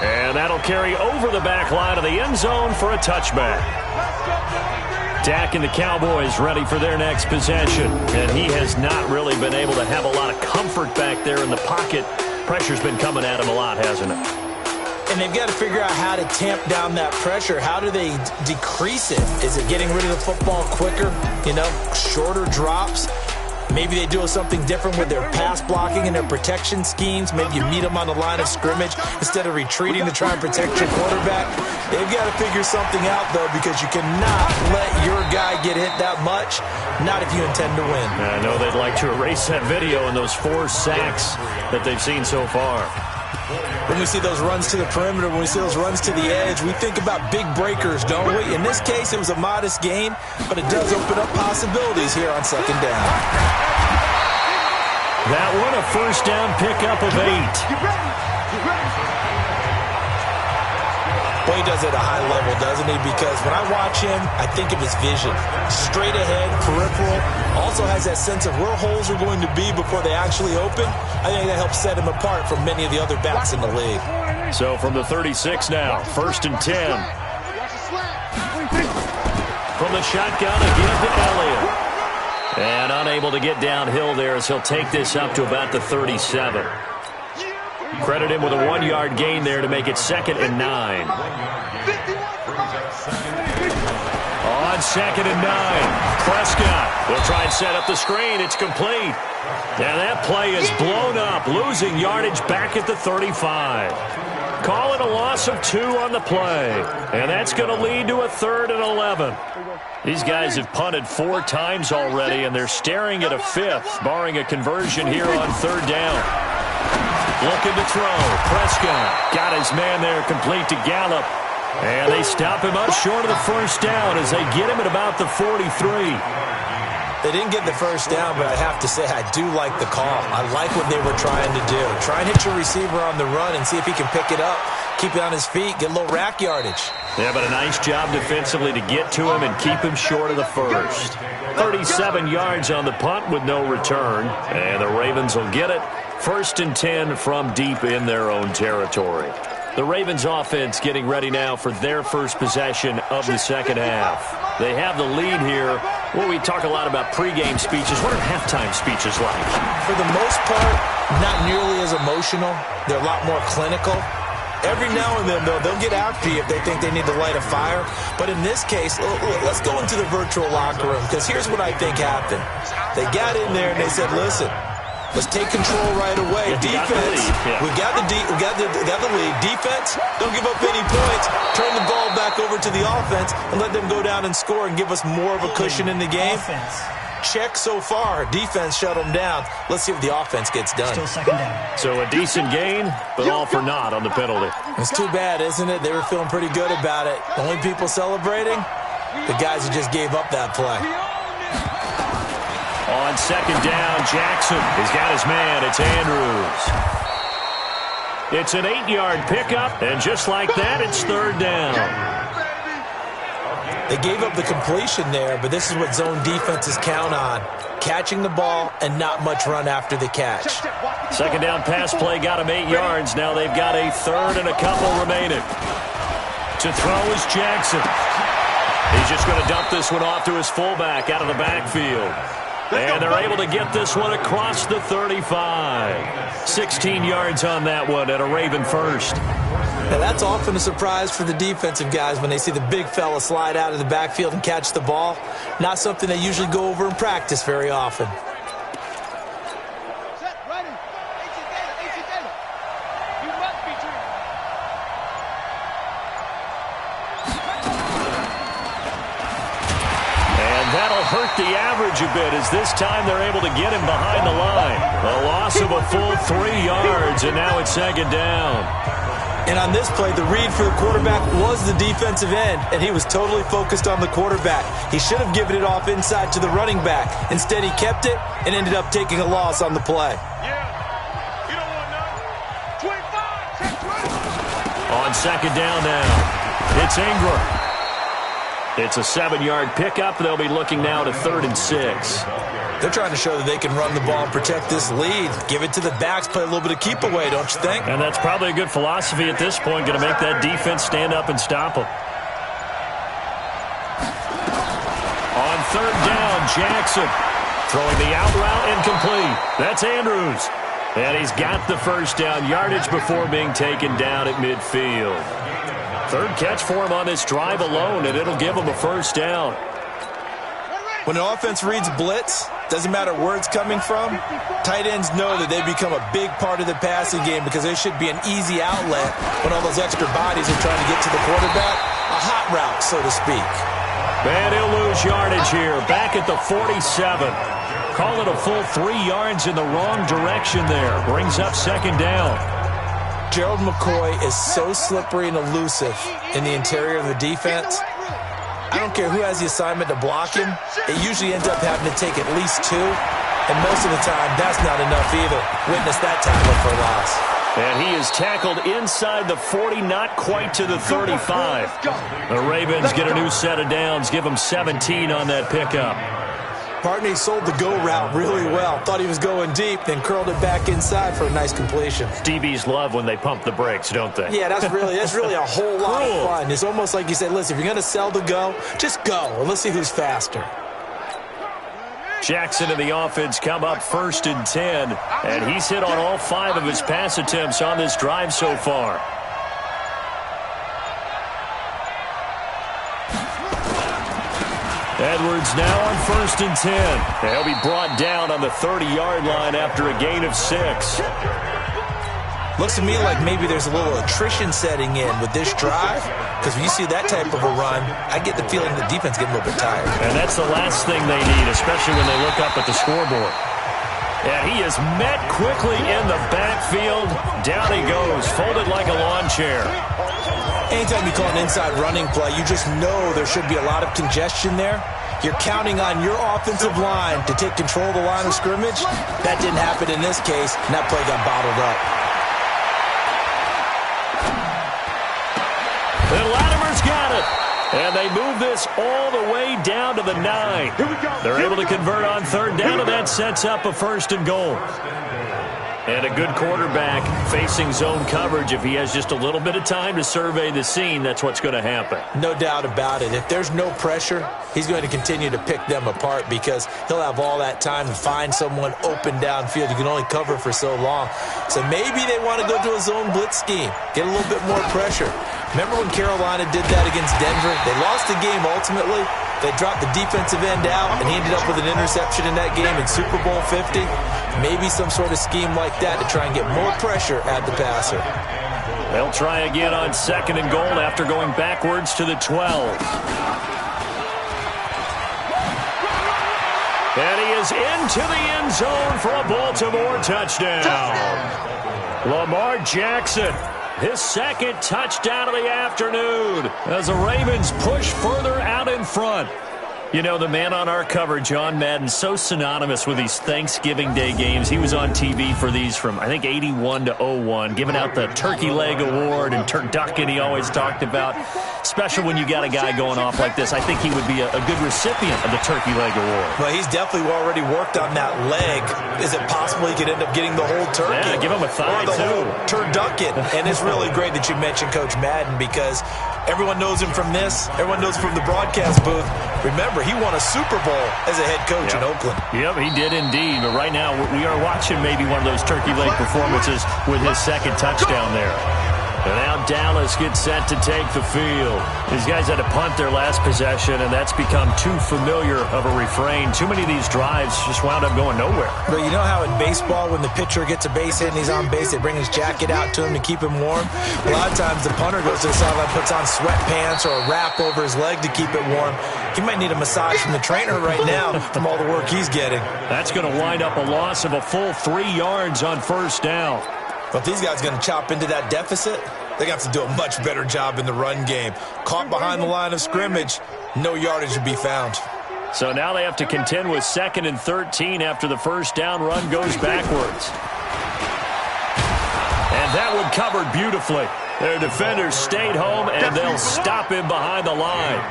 And that'll carry over the back line of the end zone for a touchback. Dak and the Cowboys ready for their next possession, and he has not really been able to have a lot of comfort back there in the pocket. Pressure's been coming at him a lot, hasn't it? And they've got to figure out how to tamp down that pressure. How do they decrease it? Is it getting rid of the football quicker? Shorter drops? Maybe they do something different with their pass blocking and their protection schemes. Maybe you meet them on the line of scrimmage instead of retreating to try and protect your quarterback. They've got to figure something out, though, because you cannot let your guy get hit that much, not if you intend to win. I know they'd like to erase that video and those 4 sacks that they've seen so far. When we see those runs to the perimeter, when we see those runs to the edge, we think about big breakers, don't we? In this case, it was a modest game, but it does open up possibilities here on second down. That one, a first down pickup of 8. Well, he does it at a high level, doesn't he? Because when I watch him, I think of his vision. Straight ahead, peripheral. Also has that sense of where holes are going to be before they actually open. I think that helps set him apart from many of the other backs in the league. So from the 36 now, 1st and 10. From the shotgun again to Elliott. And unable to get downhill there as he'll take this up to about the 37. Credit him with a 1-yard gain there to make it 2nd and 9. On 2nd and 9, Prescott will try and set up the screen. It's complete. And that play is blown up, losing yardage back at the 35. Call it a loss of 2 on the play. And that's going to lead to a 3rd and 11. These guys have punted 4 times already, and they're staring at a 5th, barring a conversion here on 3rd down. Looking to throw. Prescott got his man there complete to Gallup. And they stop him up short of the first down as they get him at about the 43. They didn't get the first down, but I have to say I do like the call. I like what they were trying to do. Try and hit your receiver on the run and see if he can pick it up, keep it on his feet, get a little rack yardage. Yeah, but a nice job defensively to get to him and keep him short of the first. 37 yards on the punt with no return. And the Ravens will get it 1st and 10 from deep in their own territory. The Ravens offense getting ready now for their first possession of the second half. They have the lead here. Well, we talk a lot about pregame speeches. What are halftime speeches like? For the most part, not nearly as emotional. They're a lot more clinical. Every now and then, though, they'll get after you if they think they need to light a fire. But in this case, let's go into the virtual locker room, because here's what I think happened. They got in there and they said, listen, let's take control right away. Defense, we got the lead. Defense, don't give up any points. Turn the ball back over to the offense and let them go down and score and give us more of a cushion in the game. Check so far. Defense shut them down. Let's see if the offense gets done. Still second down. So a decent gain, but all for naught on the penalty. It's too bad, isn't it? They were feeling pretty good about it. The only people celebrating, the guys who just gave up that play. On second down, Jackson has got his man. It's Andrews. It's an 8-yard pickup, and just like that, it's 3rd down. They gave up the completion there, but this is what zone defenses count on. Catching the ball and not much run after the catch. Second down pass play got him 8 yards. Now they've got a 3rd and a couple remaining. To throw is Jackson. He's just going to dump this one off to his fullback out of the backfield. And they're able to get this one across the 35. 16 yards on that one at a Raven first. Now that's often a surprise for the defensive guys when they see the big fella slide out of the backfield and catch the ball. Not something they usually go over in practice very often. Hurt the average a bit as this time they're able to get him behind the line. A loss of a full 3 yards, and now it's second down. And on this play, the read for the quarterback was the defensive end, and he was totally focused on the quarterback. He should have given it off inside to the running back. Instead, he kept it and ended up taking a loss on the play. On second down now, it's Ingram. It's a 7-yard pickup. They'll be looking now to 3rd and 6. They're trying to show that they can run the ball and protect this lead. Give it to the backs, play a little bit of keep away, don't you think? And that's probably a good philosophy at this point, going to make that defense stand up and stop them. On 3rd down, Jackson throwing the out route incomplete. That's Andrews. And he's got the first down yardage before being taken down at midfield. 3rd catch for him on this drive alone, and it'll give him a first down. When an offense reads blitz, doesn't matter where it's coming from, tight ends know that they become a big part of the passing game because they should be an easy outlet when all those extra bodies are trying to get to the quarterback. A hot route, so to speak. And he'll lose yardage here, back at the 47. Call it a full 3 yards in the wrong direction there. Brings up second down. Gerald McCoy is so slippery and elusive in the interior of the defense. I don't care who has the assignment to block him. It usually ends up having to take at least 2. And most of the time, that's not enough either. Witness that tackle for loss. And he is tackled inside the 40, not quite to the 35. The Ravens get a new set of downs, give him 17 on that pickup. Partney sold the go route really well. Thought he was going deep, then curled it back inside for a nice completion. DBs love when they pump the brakes, don't they? Yeah, that's really a whole lot of fun. It's almost like you say, listen, if you're going to sell the go, just go, and let's see who's faster. Jackson and the offense come up 1st and 10, and he's hit on all 5 of his pass attempts on this drive so far. Edwards now on 1st and 10. They'll be brought down on the 30-yard line after a gain of 6. Looks to me like maybe there's a little attrition setting in with this drive, because when you see that type of a run, I get the feeling the defense getting a little bit tired. And that's the last thing they need, especially when they look up at the scoreboard. And he is met quickly in the backfield. Down he goes, folded like a lawn chair. Anytime you call an inside running play, you just know there should be a lot of congestion there. You're counting on your offensive line to take control of the line of scrimmage. That didn't happen in this case, and that play got bottled up. And Latimer's got it. And they move this all the way down to the 9. They're able to convert on 3rd down, and that sets up a 1st and goal. And a good quarterback facing zone coverage, if he has just a little bit of time to survey the scene, that's what's going to happen. No doubt about it. If there's no pressure, he's going to continue to pick them apart because he'll have all that time to find someone open downfield. You can only cover for so long. So maybe they want to go to a zone blitz scheme, get a little bit more pressure. Remember when Carolina did that against Denver? They lost the game ultimately. They dropped the defensive end out, and he ended up with an interception in that game in Super Bowl 50. Maybe some sort of scheme like that to try and get more pressure at the passer. They'll try again on 2nd and goal after going backwards to the 12. And he is into the end zone for a Baltimore touchdown. Lamar Jackson, his 2nd touchdown of the afternoon as the Ravens push further out in front. You know, the man on our cover, John Madden, so synonymous with these Thanksgiving Day games. He was on TV for these from, I think, 81 to 01, giving out the Turkey Leg Award and turducken he always talked about. Special when you got a guy going off like this. I think he would be a good recipient of the Turkey Leg Award. Well, he's definitely already worked on that leg. Is it possible he could end up getting the whole turkey? Yeah, give him a thigh, or the too. whole turducken. And it's really great that you mentioned Coach Madden because everyone knows him from this. Everyone knows him from the broadcast booth. Remember, he won a Super Bowl as a head coach in Oakland. Yep, he did indeed. But right now, we are watching maybe one of those turkey leg performances with his 2nd touchdown there. And now Dallas gets set to take the field. These guys had to punt their last possession, and that's become too familiar of a refrain. Too many of these drives just wound up going nowhere. But you know how in baseball, when the pitcher gets a base hit and he's on base, they bring his jacket out to him to keep him warm? A lot of times the punter goes to the sideline, puts on sweatpants or a wrap over his leg to keep it warm. He might need a massage from the trainer right now from all the work he's getting. That's going to wind up a loss of a full 3 yards on 1st down. But these guys are going to chop into that deficit. They're going to have to do a much better job in the run game. Caught behind the line of scrimmage, no yardage to be found. So now they have to contend with 2nd and 13 after the 1st down run goes backwards. And that one covered beautifully. Their defenders stayed home, and they'll stop him behind the line.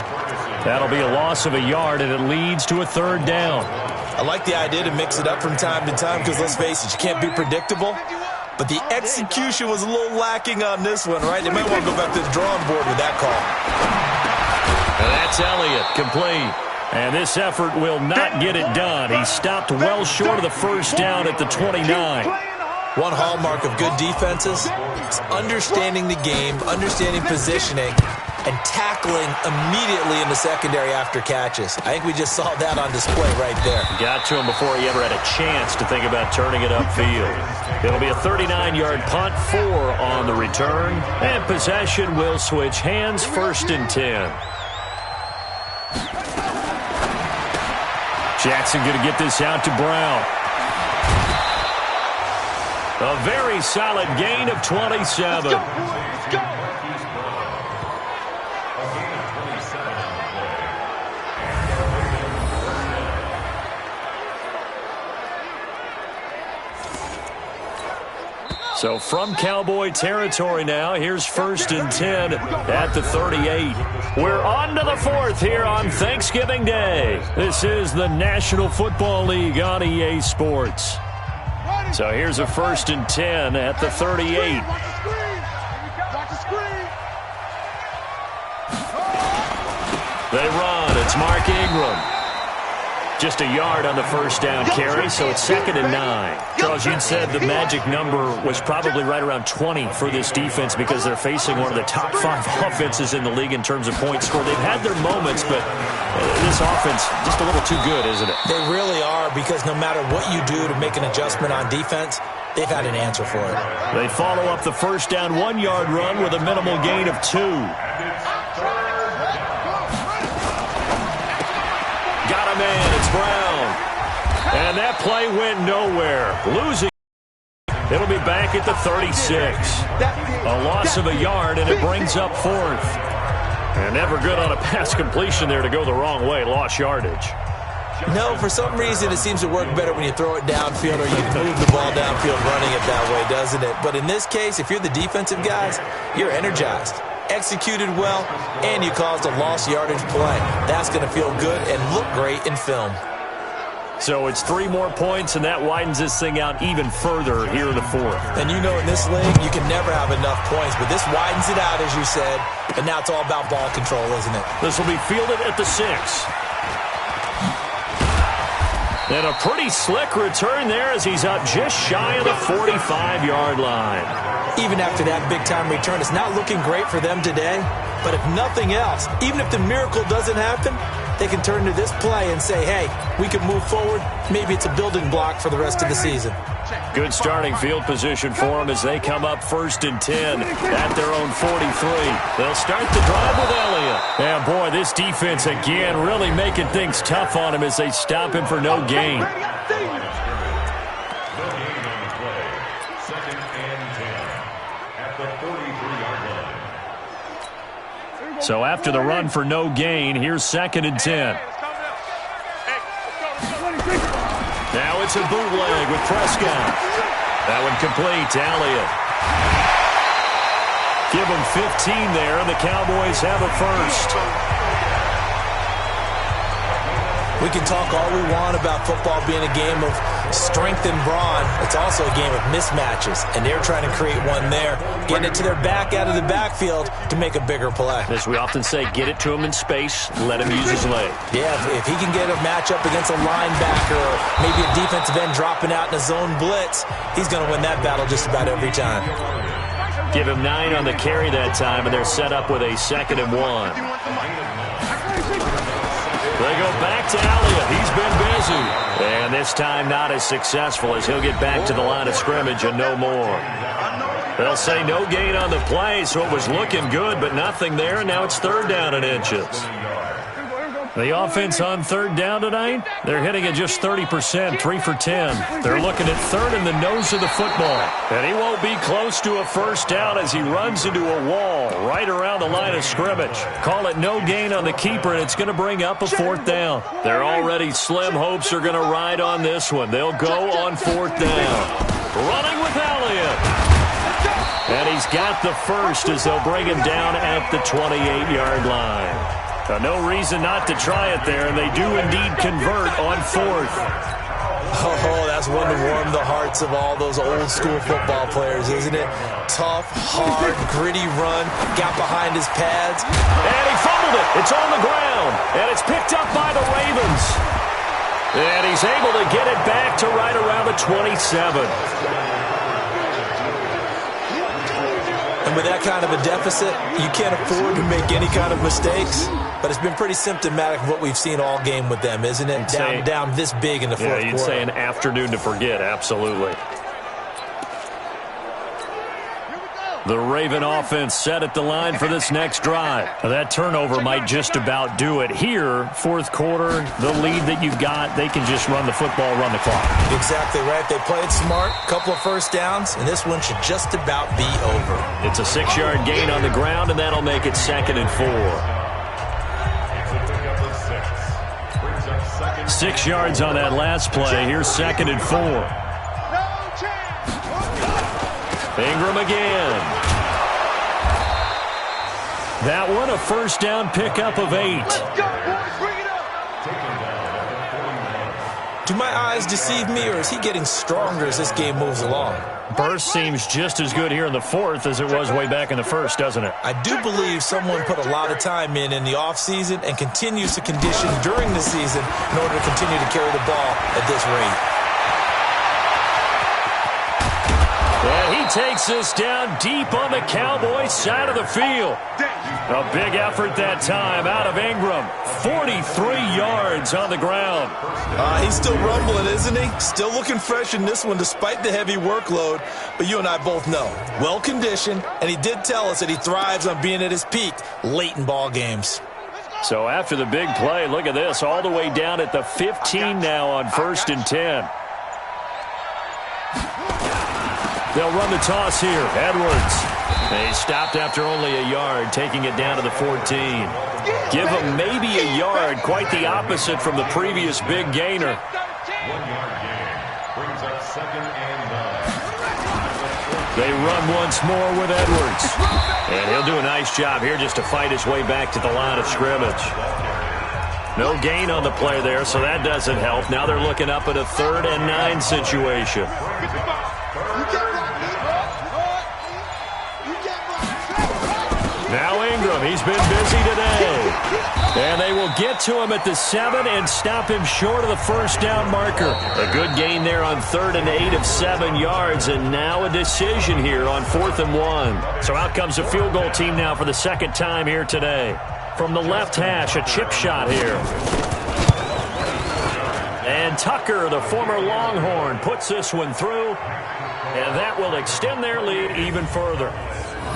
That'll be a loss of a yard, and it leads to a 3rd down. I like the idea to mix it up from time to time because, let's face it, you can't be predictable. But the execution was a little lacking on this one, right? They might want to go back to the drawing board with that call. And that's Elliott, complete. And this effort will not get it done. He stopped well short of the 1st down at the 29. One hallmark of good defenses is understanding the game, understanding positioning, and tackling immediately in the secondary after catches. I think we just saw that on display right there. Got to him before he ever had a chance to think about turning it upfield. It'll be a 39-yard punt, 4 on the return, and possession will switch hands, 1st and 10. Jackson going to get this out to Brown. A very solid gain of 27. Let's go. So from Cowboy territory now, here's 1st and 10 at the 38. We're on to the 4th here on Thanksgiving Day. This is the National Football League on EA Sports. So here's a 1st and 10 at the 38. They run. It's Mark Ingram. Just a yard on the 1st down carry, so it's 2nd and 9. Charles, you'd said the magic number was probably right around 20 for this defense because they're facing one of the top 5 offenses in the league in terms of points scored. They've had their moments, but this offense just a little too good, isn't it? They really are, because no matter what you do to make an adjustment on defense, they've had an answer for it. They follow up the 1st down 1-yard run with a minimal gain of 2. Got a man, it's Brown. And that play went nowhere. Losing. It'll be back at the 36. A loss of a yard, and it brings up 4th. And never good on a pass completion there to go the wrong way. Lost yardage. No, for some reason it seems to work better when you throw it downfield or you move the ball downfield running it that way, doesn't it? But in this case, if you're the defensive guys, you're energized. Executed well, and you caused a lost yardage play. That's going to feel good and look great in film. So it's 3 more points, and that widens this thing out even further here in the fourth. And you know in this league, you can never have enough points, but this widens it out, as you said, and now it's all about ball control, isn't it? This will be fielded at the 6. And a pretty slick return there as he's up just shy of the 45-yard line. Even after that big-time return, it's not looking great for them today. But if nothing else, even if the miracle doesn't happen, they can turn to this play and say, hey, we can move forward. Maybe it's a building block for the rest of the season. Good starting field position for them as they come up 1st and 10 at their own 43. They'll start the drive with Elliott. And boy, this defense again really making things tough on him as they stop him for no gain. So after the run for no gain, here's 2nd and 10. Now it's a bootleg with Prescott. That one complete to Elliott. Give him 15 there, and the Cowboys have a first. We can talk all we want about football being a game of strength and brawn. It's also a game of mismatches, and they're trying to create one there, getting it to their back out of the backfield to make a bigger play. As we often say, get it to him in space, let him use his leg. Yeah, if he can get a matchup against a linebacker or maybe a defensive end dropping out in a zone blitz, he's going to win that battle just about every time. Give him 9 on the carry that time, and they're set up with a 2nd and 1. They go back to Elliott. He's been busy. And this time not as successful as he'll get back to the line of scrimmage and no more. They'll say no gain on the play, so it was looking good, but nothing there, and now it's 3rd down and inches. The offense on 3rd down tonight, they're hitting at just 30%, 3 for 10. They're looking at 3rd in the nose of the football. And he won't be close to a first down as he runs into a wall right around the line of scrimmage. Call it no gain on the keeper, and it's going to bring up a 4th down. Their already slim hopes are going to ride on this one. They'll go on 4th down. Running with Elliott. And he's got the first as they'll bring him down at the 28-yard line. No reason not to try it there, and they do indeed convert on 4th. Oh, that's one to warm the hearts of all those old-school football players, isn't it? Tough, hard, gritty run, got behind his pads. And he fumbled it. It's on the ground, and it's picked up by the Ravens. And he's able to get it back to right around the 27. And with that kind of a deficit, you can't afford to make any kind of mistakes. But it's been pretty symptomatic of what we've seen all game with them, isn't it? Down this big in the fourth quarter. Yeah, you'd say an afternoon to forget, absolutely. The Raven offense set at the line for this next drive. Now, that turnover might just about do it. Here, 4th quarter, the lead that you've got, they can just run the football, run the clock. Exactly right. They played smart, couple of first downs, and this one should just about be over. It's a 6-yard gain on the ground, and that'll make it 2nd and 4. 6 yards on that last play. Here's 2nd and 4. Ingram again. That one, a first down pickup of 8. Do my eyes deceive me, or is he getting stronger as this game moves along? Burst seems just as good here in the 4th as it was way back in the 1st, doesn't it? I do believe someone put a lot of time in the offseason and continues to condition during the season in order to continue to carry the ball at this rate. And he takes this down deep on the Cowboys side of the field. A big effort that time out of Ingram. 43 yards on the ground. He's still rumbling, isn't he? Still looking fresh in this one despite the heavy workload. But you and I both know, well-conditioned, and he did tell us that he thrives on being at his peak late in ball games. So after the big play, look at this, all the way down at the 15 now on 1st and 10. They'll run the toss here. Edwards. They stopped after only a yard, taking it down to the 14. Give them maybe a yard, quite the opposite from the previous big gainer. 1-yard gain brings up 2nd and 9. They run once more with Edwards. And he'll do a nice job here just to fight his way back to the line of scrimmage. No gain on the play there, so that doesn't help. Now they're looking up at a 3rd and 9 situation. Now Ingram, he's been busy today. And they will get to him at the 7 and stop him short of the first down marker. A good gain there on 3rd and 8 of 7 yards, and now a decision here on 4th and 1. So out comes the field goal team now for the second time here today. From the left hash, a chip shot here. And Tucker, the former Longhorn, puts this one through, and that will extend their lead even further.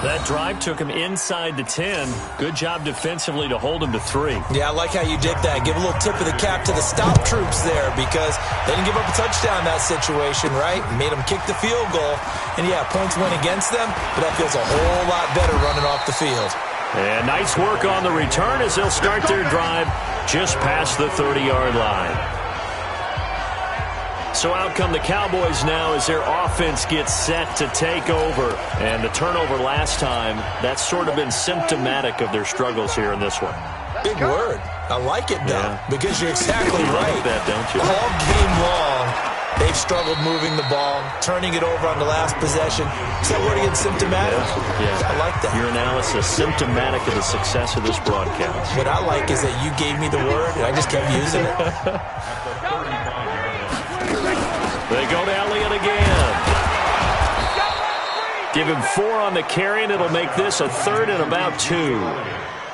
That drive took him inside the 10. Good job defensively to hold him to 3. Yeah, I like how you did that. Give a little tip of the cap to the stop troops there because they didn't give up a touchdown in that situation, right? Made them kick the field goal. And, yeah, points went against them, but that feels a whole lot better running off the field. And nice work on the return as they'll start their drive just past the 30-yard line. So out come the Cowboys now as their offense gets set to take over. And the turnover last time, that's sort of been symptomatic of their struggles here in this one. Big word. I like it, though, because you're exactly right. Like that, don't you? All game long, they've struggled moving the ball, turning it over on the last possession. Is that word again, symptomatic? Yeah. I like that. Your analysis, symptomatic of the success of this broadcast. What I like is that you gave me the word, and I just kept using it. They go to Elliott again. Give him 4 on the carry, and it'll make this a 3rd and about 2.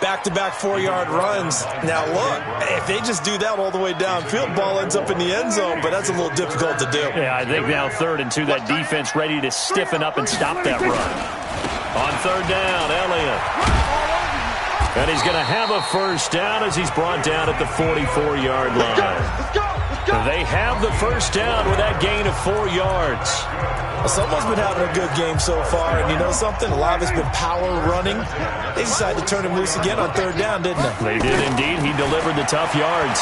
Back-to-back 4-yard runs. Now, look, if they just do that all the way downfield, ball ends up in the end zone, but that's a little difficult to do. Yeah, I think now 3rd and 2, that defense ready to stiffen up and stop that run. On 3rd down, Elliott. And he's going to have a first down as he's brought down at the 44-yard line. They have the first down with that gain of 4 yards. Well, someone's been having a good game so far, and you know something? A lot of it's been power running. They decided to turn him loose again on 3rd down, didn't they? They did indeed. He delivered the tough yards.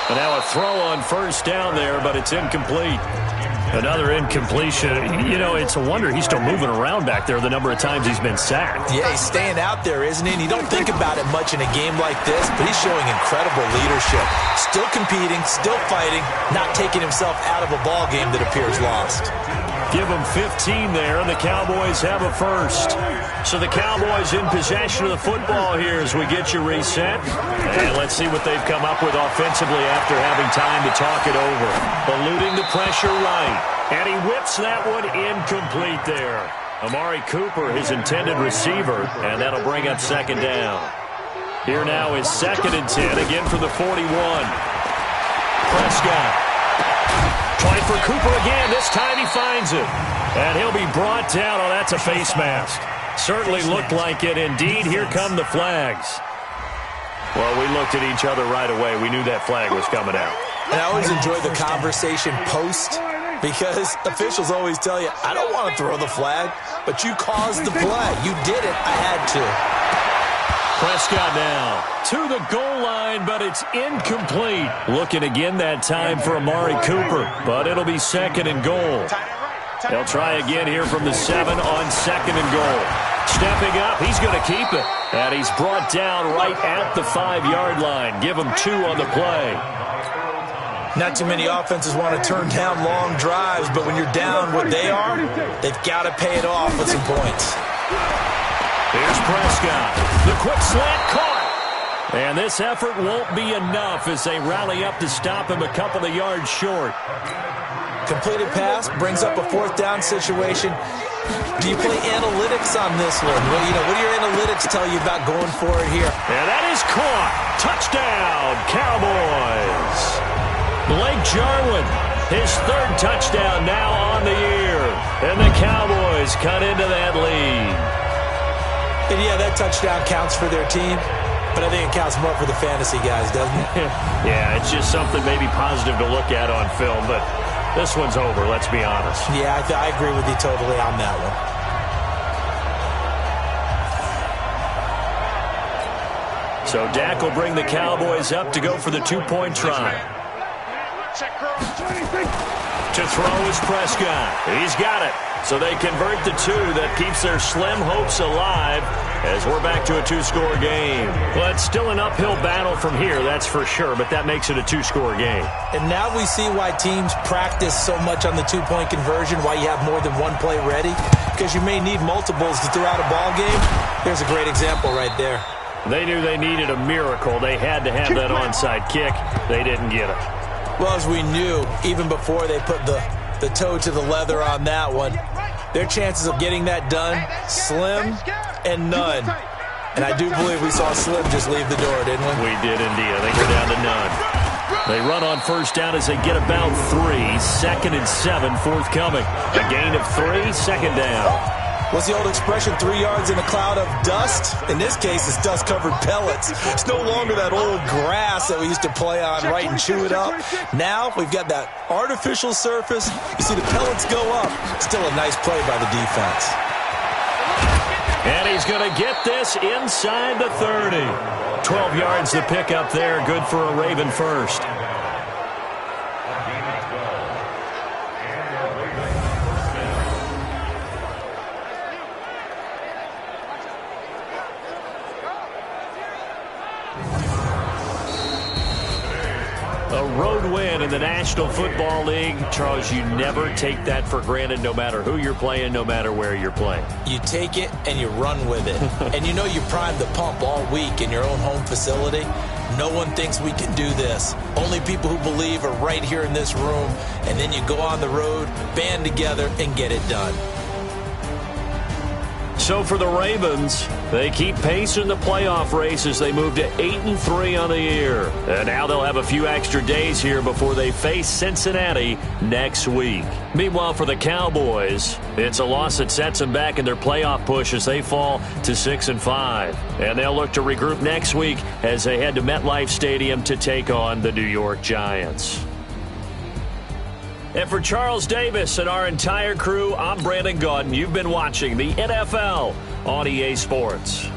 And now a throw on first down there, but it's incomplete. Another incompletion. You know, it's a wonder he's still moving around back there the number of times he's been sacked. Yeah, he's staying out there, isn't he? And you don't think about it much in a game like this, but he's showing incredible leadership. Still competing, still fighting, not taking himself out of a ball game that appears lost. Give them 15 there, and the Cowboys have a first. So the Cowboys in possession of the football here as we get you reset. And let's see what they've come up with offensively after having time to talk it over. Eluding the pressure right. And he whips that one incomplete there. Amari Cooper, his intended receiver, and that'll bring up 2nd down. Here now is 2nd and 10, again from the 41. Prescott. Trying for Cooper again. This time he finds it. And he'll be brought down. Oh, that's a face mask. Certainly looked like it. Indeed, here come the flags. Well, we looked at each other right away. We knew that flag was coming out. And I always enjoy the conversation post because officials always tell you, I don't want to throw the flag, but you caused the play. You did it. I had to. Prescott now to the goal line, but it's incomplete. Looking again that time for Amari Cooper, but it'll be 2nd and goal. They'll try again here from the 7 on 2nd and goal. Stepping up, he's going to keep it. And he's brought down right at the 5-yard line. Give him 2 on the play. Not too many offenses want to turn down long drives, but when you're down what they are, they've got to pay it off with some points. Here's Prescott. The quick slant caught. And this effort won't be enough as they rally up to stop him a couple of yards short. Completed pass brings up a 4th down situation. Do you play analytics on this one? Well, you know, what do your analytics tell you about going for it here? And that is caught. Touchdown, Cowboys. Blake Jarwin, his 3rd touchdown now on the year. And the Cowboys cut into that lead. And yeah, that touchdown counts for their team, but I think it counts more for the fantasy guys, doesn't it? Yeah, it's just something maybe positive to look at on film, but this one's over, let's be honest. Yeah, I agree with you totally on that one. So Dak will bring the Cowboys up to go for the 2-point try. To throw is Prescott. He's got it. So they convert the two. That keeps their slim hopes alive as we're back to a two-score game. Well, it's still an uphill battle from here, that's for sure, but that makes it a two-score game. And now we see why teams practice so much on the two-point conversion, why you have more than one play ready, because you may need multiples to throw out a ball game. Here's a great example right there. They knew they needed a miracle. They had to have that onside kick. They didn't get it. Well, as we knew, even before they put the toe to the leather on that one, their chances of getting that done, slim and none. And I do believe we saw Slim just leave the door, didn't we? We did indeed. I think we're down to none. They run on first down as they get about 3. 2nd and 7 forthcoming. A gain of 3, second down. What's the old expression, 3 yards in a cloud of dust? In this case, it's dust-covered pellets. It's no longer that old grass that we used to play on, right, and chew it up. Now we've got that artificial surface. You see the pellets go up. Still a nice play by the defense. And he's going to get this inside the 30. 12 yards to pick up there. Good for a Raven first. A road win in the National Football League. Charles, you never take that for granted, no matter who you're playing, no matter where you're playing. You take it and you run with it. And you know you primed the pump all week in your own home facility. No one thinks we can do this. Only people who believe are right here in this room. And then you go on the road, band together, and get it done. So for the Ravens, they keep pace in the playoff race as they move to 8-3 on the year. And now they'll have a few extra days here before they face Cincinnati next week. Meanwhile, for the Cowboys, it's a loss that sets them back in their playoff push as they fall to 6-5. And they'll look to regroup next week as they head to MetLife Stadium to take on the New York Giants. And for Charles Davis and our entire crew, I'm Brandon Gaudin. You've been watching the NFL on EA Sports.